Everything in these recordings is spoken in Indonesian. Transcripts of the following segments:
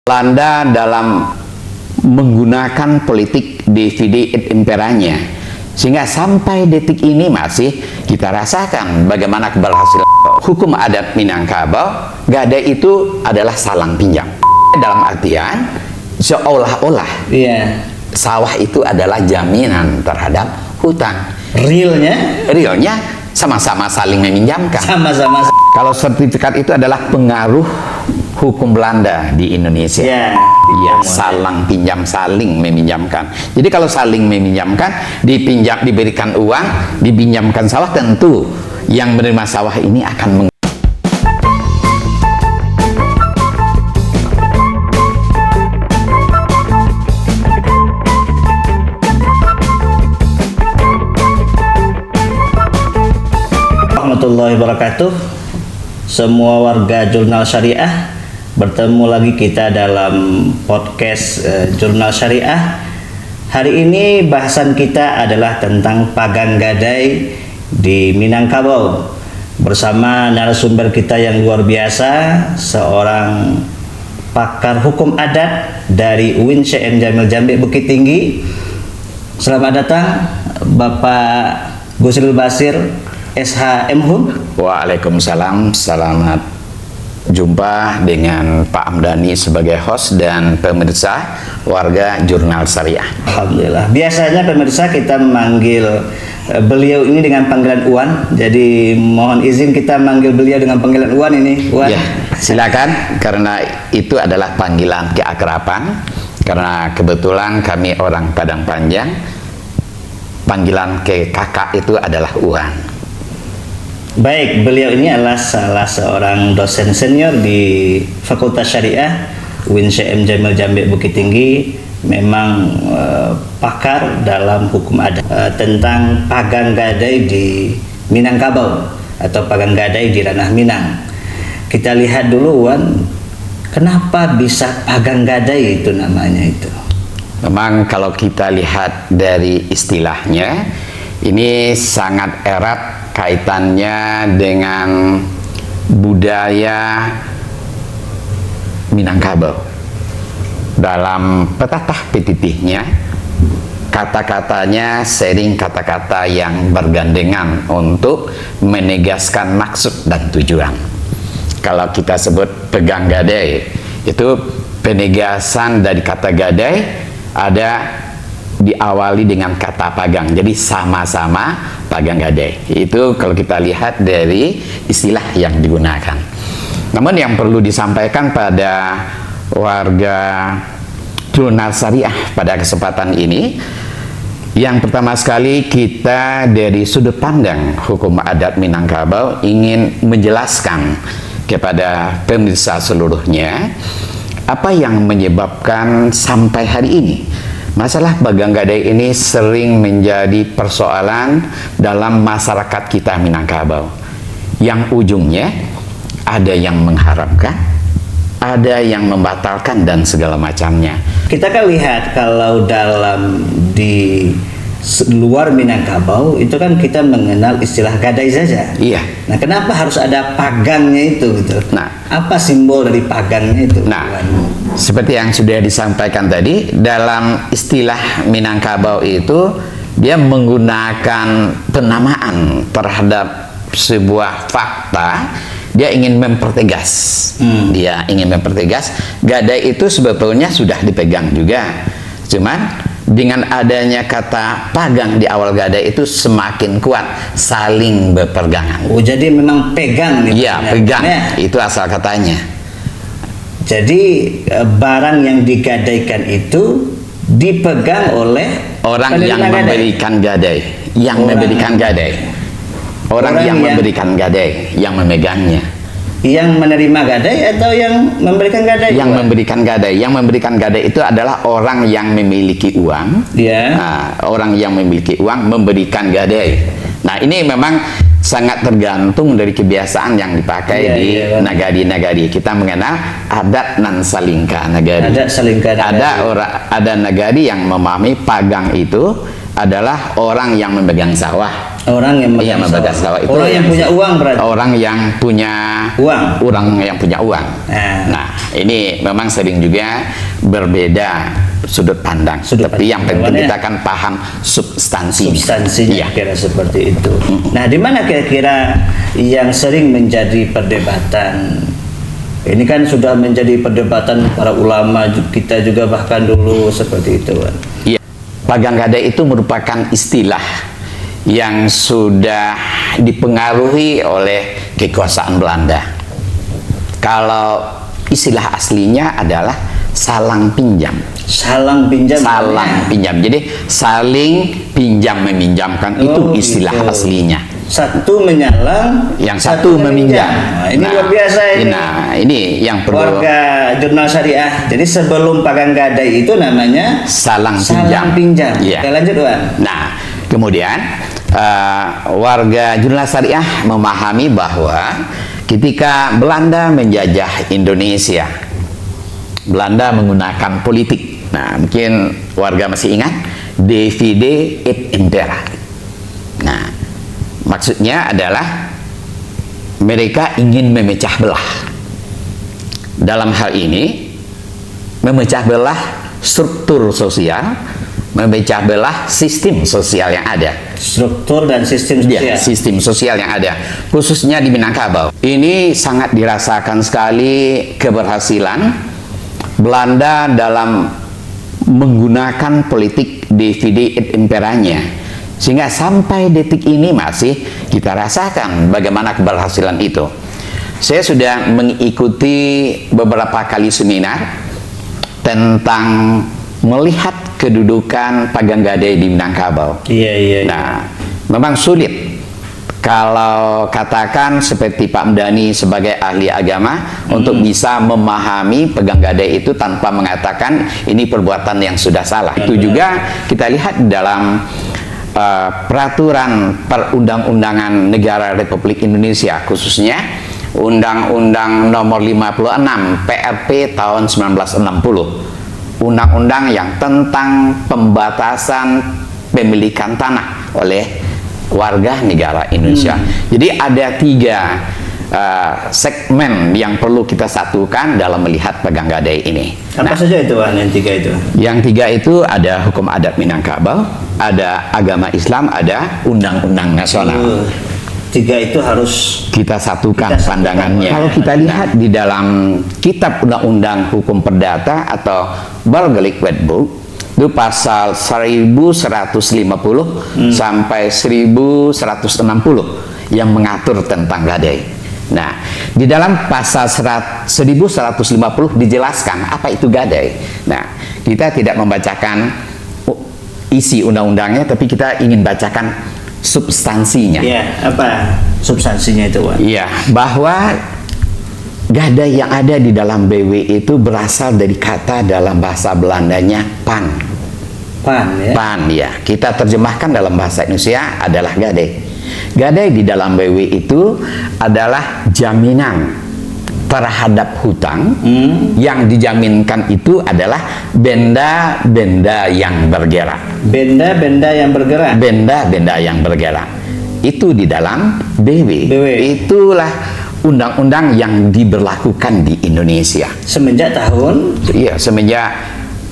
Belanda dalam menggunakan politik divide et imperanya, sehingga sampai detik ini masih kita rasakan bagaimana keberhasilan hukum adat Minangkabau. Gadai itu adalah salang pinjam, dalam artian seolah-olah sawah itu adalah jaminan terhadap hutan. Realnya sama-sama saling meminjamkan. Sama-sama. Kalau sertifikat itu adalah pengaruh hukum Belanda di Indonesia. Iya, salang pinjam, saling meminjamkan. Jadi kalau saling meminjamkan, diberikan uang, dipinjamkan sawah, tentu yang menerima sawah ini akan Warahmatullahi wabarakatuh. Semua warga Jurnal Syariah, bertemu lagi kita dalam podcast Jurnal Syariah. Hari ini bahasan kita adalah tentang pagang gadai di Minangkabau, bersama narasumber kita yang luar biasa, seorang pakar hukum adat dari UIN CM Jamil Jambi Bukit Tinggi. Selamat datang Bapak Gusril Basir SH MHum. Waalaikumsalam. Selamat jumpa dengan Pak Amdani sebagai host dan pemirsa warga Jurnal Syariah. Alhamdulillah. Biasanya pemirsa kita memanggil beliau ini dengan panggilan Uwan. Jadi mohon izin kita manggil beliau dengan panggilan Uwan ini. Uwan. Ya, silakan, karena itu adalah panggilan keakraban. Karena kebetulan kami orang Padang Panjang, panggilan ke kakak itu adalah Uwan. Baik, beliau ini adalah salah seorang dosen senior di Fakultas Syariah UIN CM Jamil Jambi Bukit Tinggi. Memang pakar dalam hukum adat tentang pagang gadai di Minangkabau atau pagang gadai di ranah Minang. Kita lihat dulu, Wan, kenapa bisa pagang gadai itu namanya itu? Memang kalau kita lihat dari istilahnya, ini sangat erat kaitannya dengan budaya Minangkabau. Dalam petatah petitihnya, kata-katanya sering kata-kata yang bergandengan untuk menegaskan maksud dan tujuan. Kalau kita sebut pegang gadai, itu penegasan dari kata gadai ada diawali dengan kata pagang, jadi sama-sama pagang gadai. Itu kalau kita lihat dari istilah yang digunakan. Namun yang perlu disampaikan pada warga Jurnal Syariah pada kesempatan ini, yang pertama sekali kita dari sudut pandang hukum adat Minangkabau ingin menjelaskan kepada pemirsa seluruhnya apa yang menyebabkan sampai hari ini masalah pagang gadai ini sering menjadi persoalan dalam masyarakat kita Minangkabau, yang ujungnya ada yang mengharamkan, ada yang membatalkan, dan segala macamnya. Kita kan lihat kalau dalam di luar Minangkabau itu kan kita mengenal istilah gadai saja. Iya. Nah, kenapa harus ada pagangnya itu gitu? Nah, apa simbol dari pagangnya itu? Nah, seperti yang sudah disampaikan tadi, dalam istilah Minangkabau itu dia menggunakan penamaan terhadap sebuah fakta. Dia ingin mempertegas. Dia ingin mempertegas gadai itu sebetulnya sudah dipegang juga. Cuman dengan adanya kata pagang di awal gadai itu semakin kuat, saling berpegangan. Oh, jadi memang pegang nih. Iya, pegang. Itu asal katanya. Jadi barang yang digadaikan itu dipegang oleh orang yang memberikan gadai, yang memberikan gadai. Orang yang memberikan gadai, yang memegangnya. Yang menerima gadai atau yang memberikan gadai? Yang memberikan gadai. Yang memberikan gadai itu adalah orang yang memiliki uang. Nah, orang yang memiliki uang memberikan gadai. Nah, ini memang sangat tergantung dari kebiasaan yang dipakai di nagari-nagari. Kita mengenal adat nan salingka nagari. Ada salingka nagari. Ada nagari yang memahami pagang itu adalah orang yang memegang sawah. Orang yang Iya, memegang sawah itu orang yang punya uang berarti. orang yang punya Uang. orang yang punya uang. Nah, ini memang sering juga berbeda sudut pandang. Tapi yang penting kita kan paham substansinya. Substansinya Iya. kira seperti itu. Nah, di mana kira-kira yang sering menjadi perdebatan? Ini kan sudah menjadi perdebatan para ulama kita juga bahkan dulu seperti itu, Wan. Iya. Pagang Gadai itu merupakan istilah yang sudah dipengaruhi oleh kekuasaan Belanda. Kalau istilah aslinya adalah salang pinjam. Salang pinjam. Salang pinjam. Jadi saling pinjam meminjamkan itu istilah gitu. aslinya. Satu menyalang, Yang satu meminjam. Nah, ini luar biasa ini. Nah, ini yang perlu Warga Jurnal Syariah. Jadi sebelum Pagang Gadai itu namanya salang salang pinjam. Iya. Kita lanjut, Wan. Nah, kemudian warga Jurnal Syariah memahami bahwa ketika Belanda menjajah Indonesia, Belanda menggunakan politik. Nah, mungkin warga masih ingat Divide et Impera. Nah, maksudnya adalah mereka ingin memecah belah. Dalam hal ini, memecah belah struktur sosial, memecah belah sistem sosial yang ada. Struktur dan sistem sosial. Ya, sistem sosial yang ada, khususnya di Minangkabau. Ini sangat dirasakan sekali keberhasilan Belanda dalam menggunakan politik Divide et Imperanya, sehingga sampai detik ini masih kita rasakan bagaimana keberhasilan itu. Saya sudah mengikuti beberapa kali seminar tentang melihat kedudukan Pagang Gadai di Minangkabau. Iya. Nah, memang sulit kalau katakan seperti Pak Mdani sebagai ahli agama untuk bisa memahami Pagang Gadai itu tanpa mengatakan ini perbuatan yang sudah salah. Itu juga kita lihat dalam peraturan perundang-undangan negara Republik Indonesia, khususnya Undang-Undang Nomor 56 PRP tahun 1960, undang-undang yang tentang pembatasan pemilikan tanah oleh warga negara Indonesia. Jadi ada 3 segmen yang perlu kita satukan dalam melihat Pagang Gadai ini. Apa saja itu, Wan, yang 3 itu? Yang 3 itu ada hukum adat Minangkabau, ada agama Islam, ada undang-undang nasional. 3 itu harus Kita satukan Kita satukan. pandangannya. Kalau kita lihat di dalam kitab undang-undang hukum perdata atau Burgerlijk Wetboek, itu pasal 1150 sampai 1160 yang mengatur tentang gadai. Nah, di dalam pasal 1150 dijelaskan apa itu gadai. Nah, kita tidak membacakan isi undang-undangnya, tapi kita ingin bacakan substansinya. ya, apa substansinya itu, Wan? Iya, bahwa gadai yang ada di dalam BW itu berasal dari kata dalam bahasa Belandanya pan. Pan, ya. Pan, ya. Kita terjemahkan dalam bahasa Indonesia adalah gadai. Gadai di dalam BW itu adalah jaminan terhadap hutang. Yang dijaminkan itu itulah benda-benda yang bergerak. Benda-benda yang bergerak. Benda-benda yang bergerak itu di dalam BW. BW. Itulah undang-undang yang diberlakukan di Indonesia. Semenjak tahun Iya, semenjak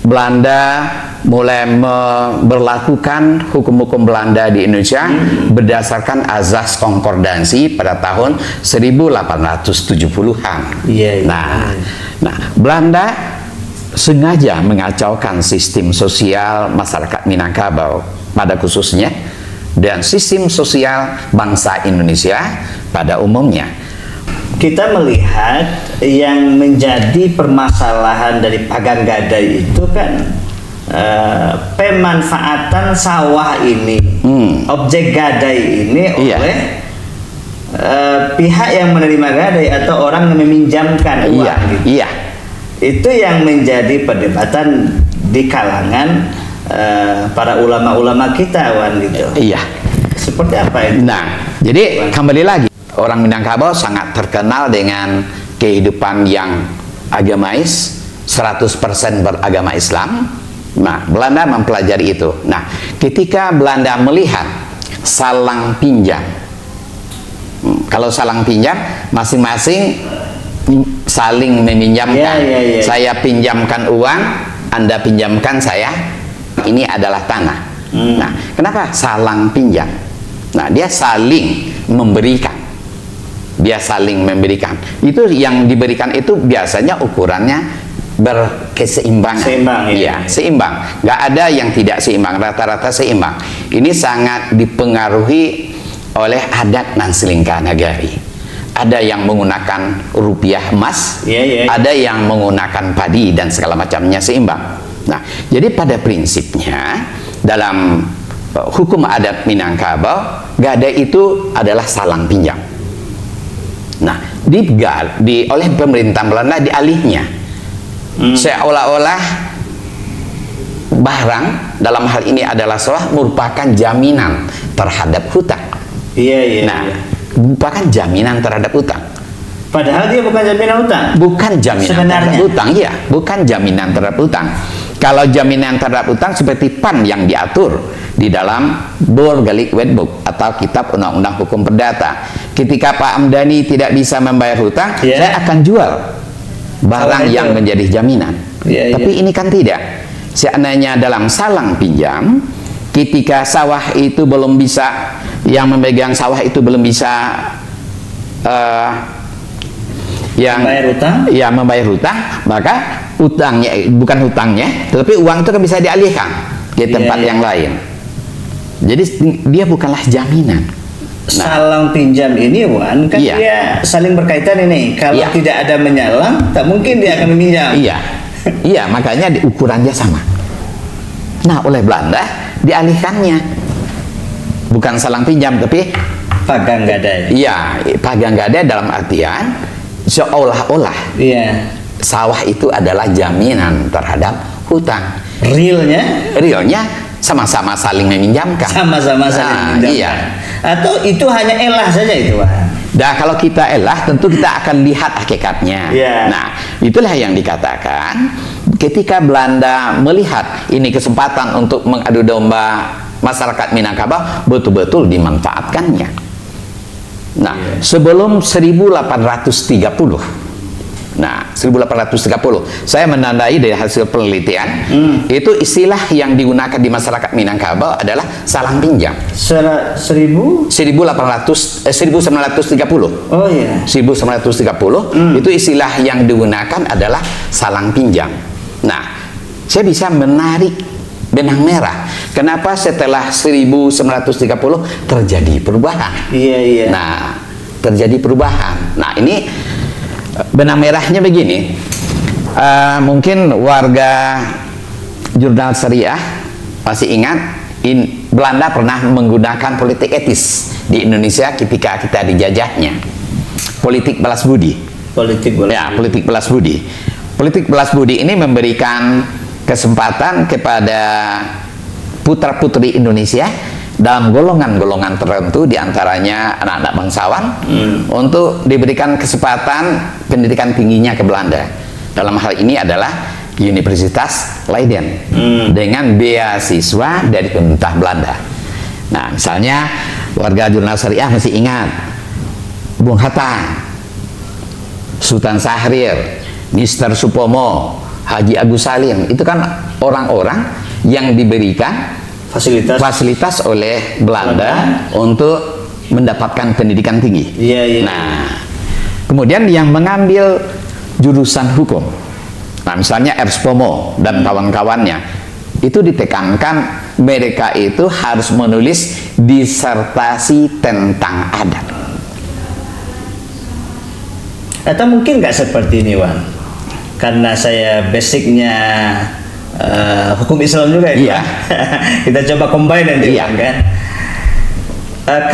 Belanda mulai memberlakukan hukum-hukum Belanda di Indonesia berdasarkan azas konkordansi pada tahun 1870-an. Iya. Nah, Belanda sengaja mengacaukan sistem sosial masyarakat Minangkabau pada khususnya dan sistem sosial bangsa Indonesia pada umumnya. kita melihat yang menjadi permasalahan dari Pagang Gadai itu kan pemanfaatan sawah ini, objek gadai ini Iya. oleh pihak yang menerima gadai atau orang yang meminjamkan uang. Iya, Gitu. iya. Itu yang menjadi perdebatan di kalangan para ulama-ulama kita, Wan, gitu. Iya. Seperti apa itu? Nah, jadi kembali lagi, orang Minangkabau sangat terkenal dengan kehidupan yang agamais, 100% beragama Islam. Nah, Belanda mempelajari itu. Nah, ketika Belanda melihat salang pinjam, kalau salang pinjam masing-masing saling meminjamkan. Saya pinjamkan uang, Anda pinjamkan saya. Ini adalah tanah. Nah, kenapa salang pinjam? Nah, dia saling memberikan. Dia saling memberikan. Itu yang diberikan itu biasanya ukurannya berkeseimbangan. Seimbang, ya, seimbang. Nggak ada yang tidak seimbang, rata-rata seimbang. Ini sangat dipengaruhi oleh adat dan selingkah nagari. Ada yang menggunakan rupiah emas, ada yang menggunakan padi dan segala macamnya seimbang. Nah, jadi pada prinsipnya dalam hukum adat Minangkabau, gada itu adalah salang pinjam. Nah, oleh pemerintah Belanda dialihnya. Seolah-olah barang dalam hal ini adalah sawah merupakan jaminan terhadap hutang. Nah, merupakan jaminan terhadap hutang. Padahal dia bukan jaminan hutang. Bukan jaminan sebenarnya terhadap hutang, ya, bukan jaminan terhadap hutang. Kalau jaminan terhadap hutang seperti PAN yang diatur di dalam Borgalik Wetbook atau Kitab Undang-Undang Hukum Perdata. Ketika Pak Hamdani tidak bisa membayar hutang, saya akan jual barang yang menjadi jaminan. Tapi ini kan tidak. Seandainya dalam salang pinjam, ketika sawah itu belum bisa, yang memegang sawah itu belum bisa membayar hutang, maka hutangnya, bukan hutangnya, tetapi uang itu kan bisa dialihkan ke tempat yang lain. Jadi dia bukanlah jaminan. Salang pinjam ini, Wan, kan dia saling berkaitan ini. Kalau tidak ada menyalang, tak mungkin dia akan meminjam. Iya, makanya ukurannya sama. Nah, oleh Belanda dialihkannya, bukan salang pinjam, tapi pagang gadai. Iya, pagang gadai dalam artian seolah-olah sawah itu adalah jaminan terhadap hutang. Realnya sama-sama saling meminjamkan. Sama-sama saling meminjamkan. Iya. Atau itu hanya elah saja itu, Pak? Nah, kalau kita elah, tentu kita akan lihat hakikatnya. Nah, itulah yang dikatakan ketika Belanda melihat ini kesempatan untuk mengadu domba masyarakat Minangkabau, betul-betul dimanfaatkannya. Nah, sebelum 1830. Nah, 1830 saya menandai dari hasil penelitian, itu istilah yang digunakan di masyarakat Minangkabau adalah salang pinjam. 1930. Oh iya. 1930 itu istilah yang digunakan adalah salang pinjam. Nah, saya bisa menarik benang merah. Kenapa setelah 1930 terjadi perubahan? Nah, terjadi perubahan. Nah, ini benang merahnya begini. Mungkin warga jurnal syariah masih ingat Belanda pernah menggunakan politik etis di Indonesia ketika kita dijajahnya. Politik balas budi. Politik balas budi. Politik balas budi ini memberikan kesempatan kepada putra-putri Indonesia dalam golongan-golongan tertentu, diantaranya anak-anak bangsawan, untuk diberikan kesempatan pendidikan tingginya ke Belanda. Dalam hal ini adalah Universitas Leiden dengan beasiswa dari pemerintah Belanda. Nah, misalnya warga jurnal syariah masih ingat Bung Hatta, Sultan Syahrir, Mr. Supomo, Haji Agus Salim. Itu kan orang-orang yang diberikan fasilitas oleh Belanda untuk mendapatkan pendidikan tinggi. Nah, kemudian yang mengambil jurusan hukum, nah misalnya Ernst Pomo dan kawan-kawannya, itu ditekankan mereka itu harus menulis disertasi tentang adat. Atau mungkin nggak seperti ini, Wan? Karena saya basicnya hukum Islam juga ya. Kita coba combine nanti, kan.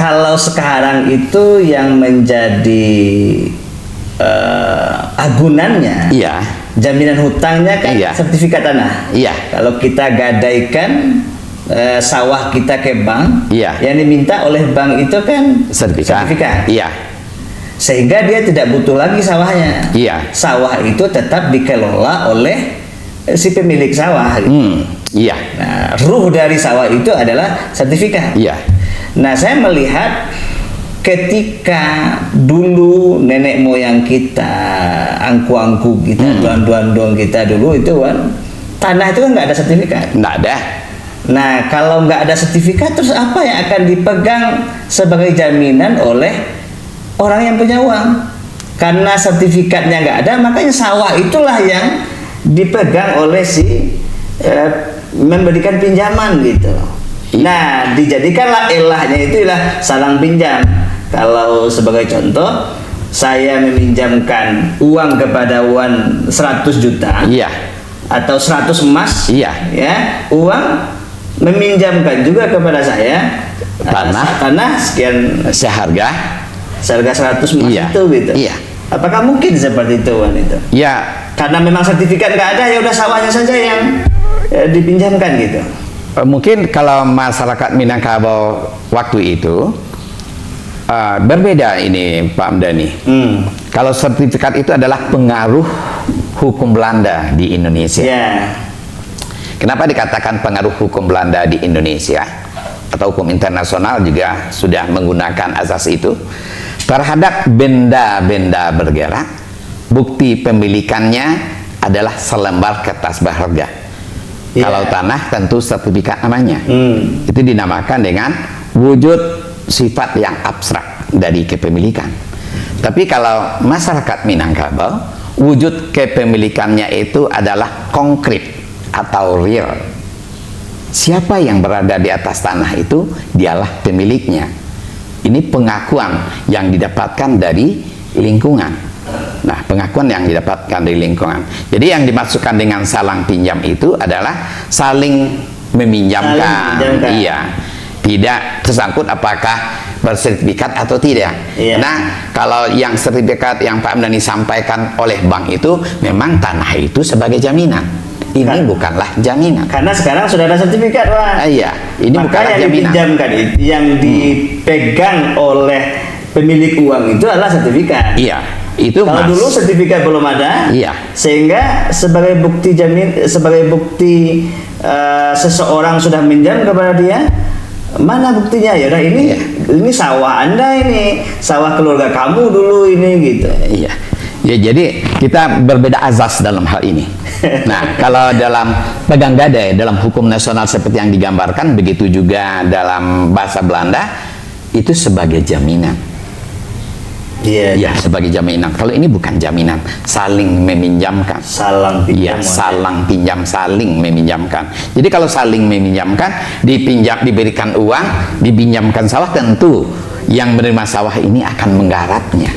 Kalau sekarang itu yang menjadi agunannya, jaminan hutangnya kan sertifikat tanah. Kalau kita gadaikan sawah kita ke bank, yang diminta oleh bank itu kan sertifikat. Sehingga dia tidak butuh lagi sawahnya. Sawah itu tetap dikelola oleh si pemilik sawah. Iya. Nah, ruh dari sawah itu adalah sertifikat. Iya. Nah, saya melihat ketika dulu nenek moyang kita, angku-angku kita, tuan-tuan kita dulu itu kan tanah itu kan nggak ada sertifikat. Nggak ada. Nah, kalau nggak ada sertifikat, terus apa yang akan dipegang sebagai jaminan oleh orang yang punya uang? Karena sertifikatnya nggak ada, makanya sawah itulah yang dipegang oleh si memberikan pinjaman gitu. Nah, dijadikanlah elahnya itu ialah salang pinjam. Kalau sebagai contoh, saya meminjamkan uang kepada Wan 100 juta, Iya. atau 100 emas, Iya. ya, uang meminjamkan juga kepada saya tanah sekian Seharga. seharga 100 emas Iya. itu gitu. Iya. Apakah mungkin seperti itu, Wan, itu? Ya, Karena memang sertifikat nggak ada, ya udah sawahnya saja yang dipinjamkan gitu. mungkin kalau masyarakat Minangkabau waktu itu berbeda ini Pak Hamdani. Kalau sertifikat itu adalah pengaruh hukum Belanda di Indonesia. Ya. Kenapa dikatakan pengaruh hukum Belanda di Indonesia? Atau hukum internasional juga sudah menggunakan asas itu. Terhadap benda-benda bergerak, bukti pemilikannya adalah selembar kertas berharga. Ya. Kalau tanah tentu sertifikat namanya. Itu dinamakan dengan wujud sifat yang abstrak dari kepemilikan. Tapi kalau masyarakat Minangkabau, wujud kepemilikannya itu adalah konkret atau real. Siapa yang berada di atas tanah itu, dialah pemiliknya. Ini pengakuan yang didapatkan dari lingkungan. Nah, pengakuan yang didapatkan dari lingkungan. Jadi yang dimaksudkan dengan salang pinjam itu adalah saling meminjamkan. Iya. Tidak tersangkut apakah bersertifikat atau tidak. Iya. Nah, kalau yang sertifikat yang Pak Hamdani sampaikan oleh bank itu memang tanah itu sebagai jaminan. Ini bukanlah jaminan. Karena sekarang sudah ada sertifikat, Wan. Iya, ini bukanlah yang jaminan. dipinjamkan, yang dipegang oleh pemilik uang itu adalah sertifikat. Iya, itu Kalau dulu sertifikat belum ada, Iya. sehingga sebagai bukti seseorang sudah minjam kepada dia, mana buktinya? Ya udah ini, Iya. ini sawah Anda, ini sawah keluarga kamu dulu ini gitu. Iya. Ya, jadi kita berbeda azas dalam hal ini. Nah, kalau dalam pegang gadai dalam hukum nasional seperti yang digambarkan, begitu juga dalam bahasa Belanda itu sebagai jaminan. Iya. Ya, sebagai jaminan. Kalau ini bukan jaminan, saling meminjamkan. Salang Iya, pinjam. salang pinjam, saling meminjamkan. Jadi kalau saling meminjamkan, diberikan uang, dipinjamkan sawah, tentu yang menerima sawah ini akan menggarapnya.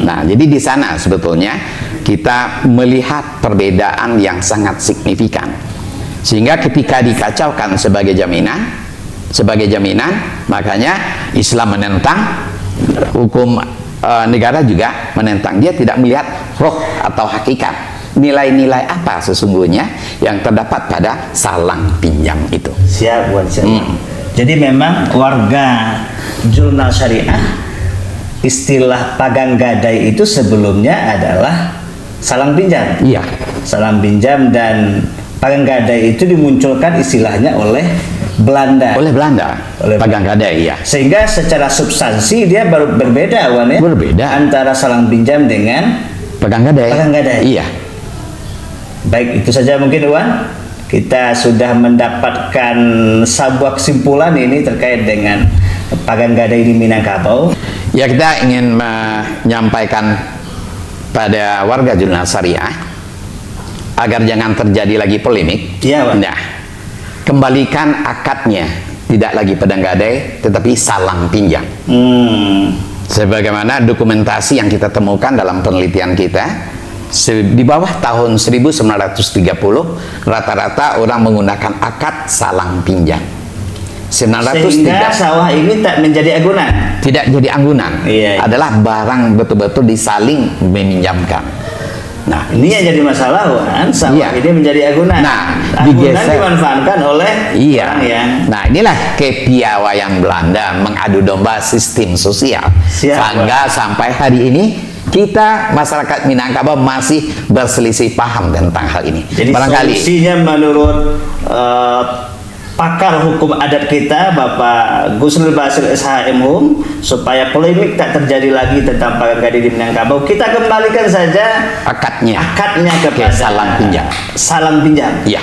Nah, jadi di sana sebetulnya kita melihat perbedaan yang sangat signifikan. Sehingga ketika dikacaukan sebagai jaminan, makanya Islam menentang, hukum negara juga menentang. Dia tidak melihat roh atau hakikat, nilai-nilai apa sesungguhnya yang terdapat pada salang pinjam itu. Siap, Wan, siap. Jadi memang warga Jurnal Syariah, istilah pagang gadai itu sebelumnya adalah salang pinjam. Iya. Salang pinjam, dan pagang gadai itu dimunculkan istilahnya oleh Belanda. Oleh Belanda. Oleh Pagang gadai, ya. Sehingga secara substansi dia berbeda, Wan, ya. Berbeda. Antara salang pinjam dengan Pagang gadai. pagang gadai. Iya. Baik, itu saja mungkin, Wan. Kita sudah mendapatkan sebuah kesimpulan ini terkait dengan pagang gadai di Minangkabau. Ya, kita ingin menyampaikan pada warga Jurnal Syariah agar jangan terjadi lagi polemik. Iya, Pak. Nah, kembalikan akadnya, tidak lagi pedang gadai tetapi salang pinjam. Sebagaimana dokumentasi yang kita temukan dalam penelitian kita, di bawah tahun 1930 rata-rata orang menggunakan akad salang pinjam. Sehingga sawah ini tak menjadi agunan. Tidak jadi anggunan. Iya. Adalah barang betul-betul disaling meminjamkan. Nah, Ini yang jadi masalah, Wan. Sawah Iya. ini menjadi agunan. Nah, Agunan digeser. dimanfaatkan oleh iya. orang yang Nah, inilah kepiawaian Belanda mengadu domba sistem sosial. Siap, Sehingga sampai hari ini kita masyarakat Minangkabau masih berselisih paham tentang hal ini. Jadi Barangkali solusinya menurut pakar hukum adat kita, Bapak Gusnul Basir SHM supaya polemik tak terjadi lagi tentang Pagang Gadi di Minangkabau. Kita kembalikan saja akadnya kepada salang pinjam. Ya.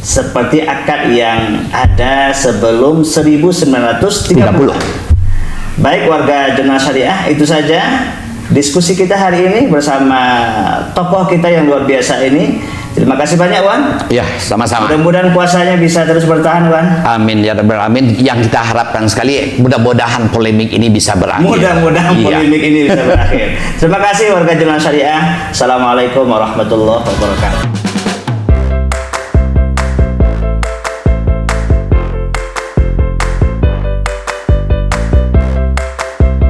Seperti akad yang ada sebelum 1930. Baik warga Jurnal Syariah, itu saja diskusi kita hari ini bersama tokoh kita yang luar biasa ini. Terima kasih banyak, Wan. Ya, sama-sama. Mudah-mudahan puasanya bisa terus bertahan, Wan. Amin ya rabbal alamin. Yang kita harapkan sekali, mudah-mudahan polemik ini bisa berakhir. Mudah-mudahan polemik ini bisa berakhir. Terima kasih warga Jurnal Syariah. Assalamualaikum warahmatullahi wabarakatuh.